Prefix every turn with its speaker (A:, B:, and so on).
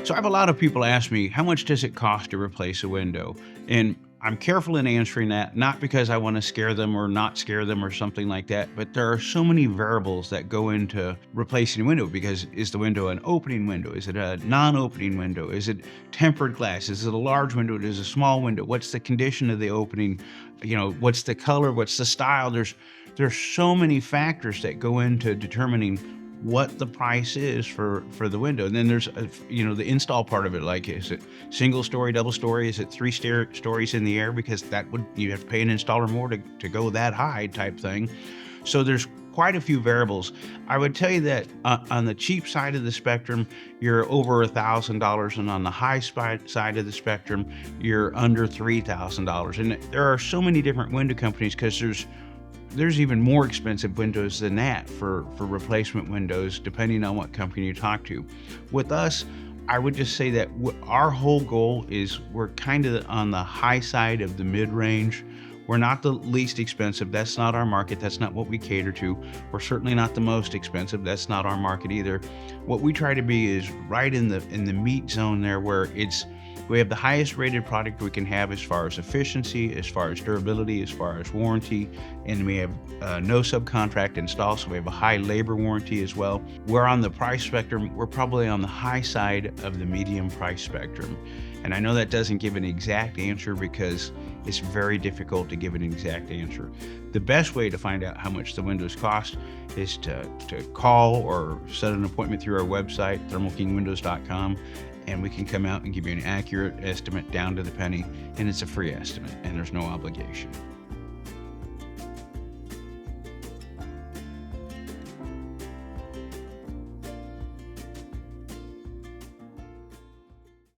A: So I have a lot of people ask me, how much does it cost to replace a window? And I'm careful in answering that, not because I want to scare them or not scare them or something like that, but there are so many variables that go into replacing a window. Because is the window an opening window? Is it a non-opening window? Is it tempered glass? Is it a large window? Is it a small window? What's the condition of the opening? What's the color? What's the style? There's so many factors that go into determining what the price is for the window. And then there's the install part of it. Like, is it single story, double story? Is it stories in the air? Because you have to pay an installer more to go that high type thing. So there's quite a few variables. I would tell you that on the cheap side of the spectrum, you're over $1,000, and on the high side of the spectrum, you're under $3,000. And there are so many different window companies, because there's even more expensive windows than that for replacement windows, depending on what company you talk to. With us, I would just say that our whole goal is we're kind of on the high side of the mid-range. We're not the least expensive. That's not our market. That's not what we cater to. We're certainly not the most expensive. That's not our market either. What we try to be is right in the meat zone there, where we have the highest rated product we can have as far as efficiency, as far as durability, as far as warranty, and we have no subcontract install, so we have a high labor warranty as well. We're on the price spectrum. We're probably on the high side of the medium price spectrum. And I know that doesn't give an exact answer, because it's very difficult to give an exact answer. The best way to find out how much the windows cost is to call or set an appointment through our website, thermalkingwindows.com, and we can come out and give you an accurate estimate down to the penny, and it's a free estimate, and there's no obligation.